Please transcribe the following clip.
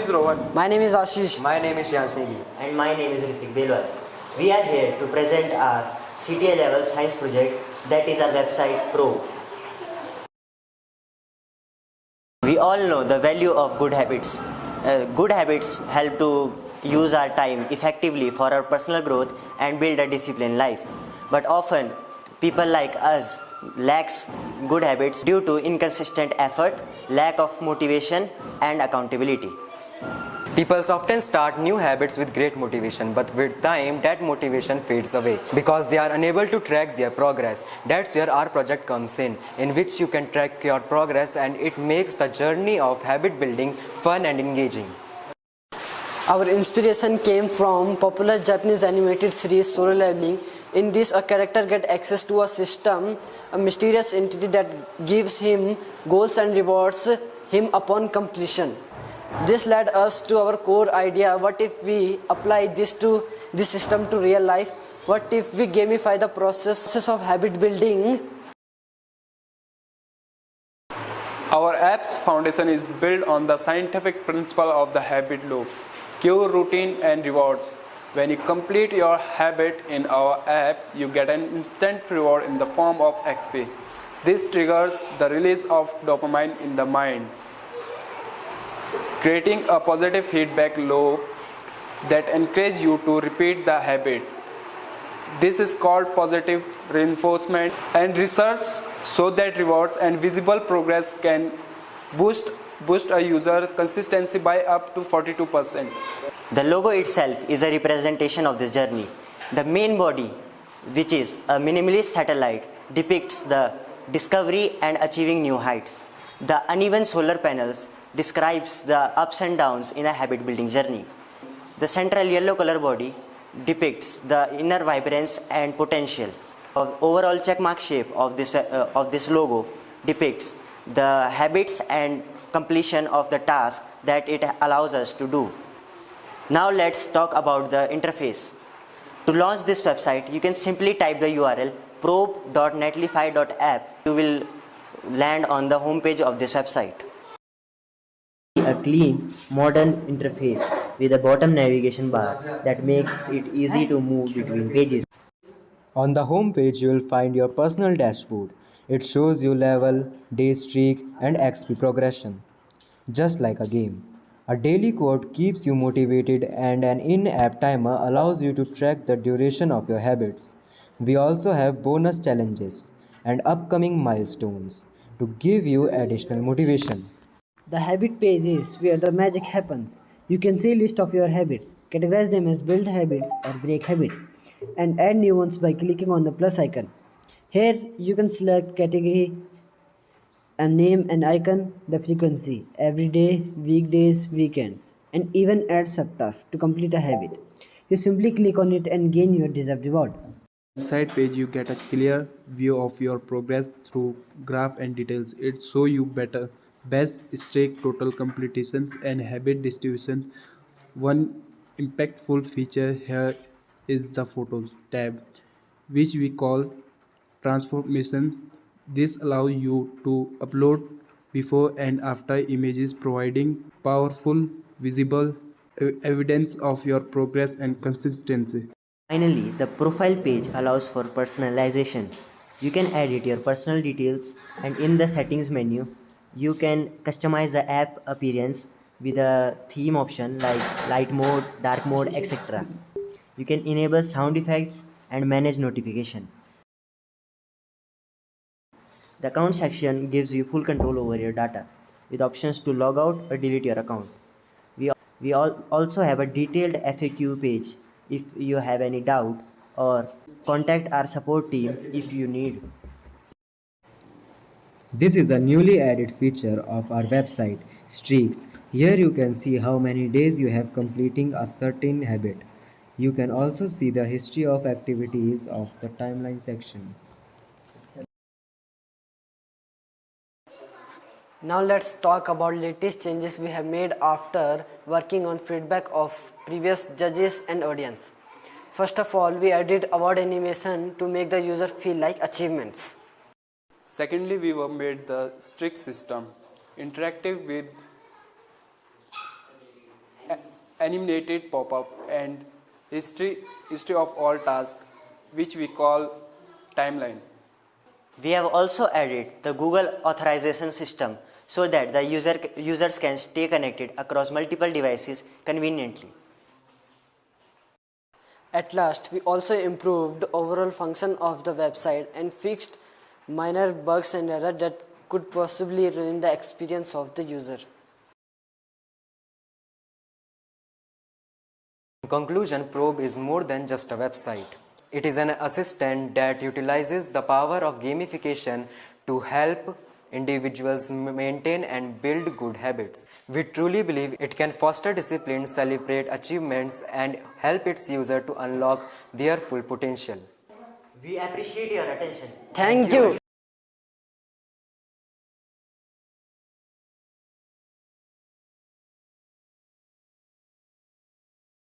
is Rohan. My name is Ashish. My name is Jansegi. And my name is Ritik Belwal. We are here to present our CTA level science project, that is our website Pro. We all know the value of good habits. Good habits help to use our time effectively for our personal growth and build a disciplined life. But often, people like us lacks good habits due to inconsistent effort, lack of motivation and accountability. People often start new habits with great motivation, but with time that motivation fades away because they are unable to track their progress. That's where our project comes in which you can track your progress, and it makes the journey of habit building fun and engaging. Our inspiration came from popular Japanese animated series Solo Leveling. In this, a character gets access to a system, a mysterious entity that gives him goals and rewards him upon completion. This led us to our core idea: what if we apply this system to real life? What if we gamify the process of habit building? Our app's foundation is built on the scientific principle of the habit loop, cue, routine, and rewards. When you complete your habit in our app, you get an instant reward in the form of XP. This triggers the release of dopamine in the mind, creating a positive feedback loop that encourages you to repeat the habit. This is called positive reinforcement, and research shows that rewards and visible progress can boost a user consistency by up to 42%. The logo itself is a representation of this journey. The main body, which is a minimalist satellite, depicts the discovery and achieving new heights. The uneven solar panels describes the ups and downs in a habit building journey. The central yellow color body depicts the inner vibrance and potential. The overall checkmark shape of this logo depicts the habits and completion of the task that it allows us to do. Now let's talk about the interface. To launch this website, you can simply type the URL probe.netlify.app. You will land on the home page of this website. A clean, modern interface with a bottom navigation bar that makes it easy to move between pages. On the home page, you will find your personal dashboard. It shows you level, day streak, and XP progression, just like a game. A daily quote keeps you motivated, and an in-app timer allows you to track the duration of your habits. We also have bonus challenges and upcoming milestones to give you additional motivation. The habit page is where the magic happens. You can see a list of your habits, categorize them as build habits or break habits, and add new ones by clicking on the plus icon. Here you can select category, a name and icon, the frequency, every day, weekdays, weekends, and even add subtasks to complete a habit. You simply click on it and gain your deserved reward. Inside page you get a clear view of your progress through graph and details. It shows you best streak, total completions, and habit distribution. One impactful feature here is the photos tab, which we call transformation. This allows you to upload before and after images, providing powerful visible evidence of your progress and consistency. Finally, the profile page allows for personalization. You can edit your personal details, and in the settings menu, you can customize the app appearance with a theme option like light mode, dark mode, etc. You can enable sound effects and manage notification. The account section gives you full control over your data with options to log out or delete your account. We also have a detailed FAQ page if you have any doubt, or contact our support team if you need. This is a newly added feature of our website, Streaks. Here you can see how many days you have completing a certain habit. You can also see the history of activities of the timeline section. Now let's talk about latest changes we have made after working on feedback of previous judges and audience. First of all, we added award animation to make the user feel like achievements. Secondly, we have made the strict system interactive with animated pop-up, and history of all tasks, which we call timeline. We have also added the Google authorization system so that the users can stay connected across multiple devices conveniently. At last, we also improved the overall function of the website and fixed minor bugs and errors that could possibly ruin the experience of the user. In conclusion, Probe is more than just a website. It is an assistant that utilizes the power of gamification to help individuals maintain and build good habits. We truly believe it can foster discipline, celebrate achievements, and help its user to unlock their full potential. We appreciate your attention. Thank you.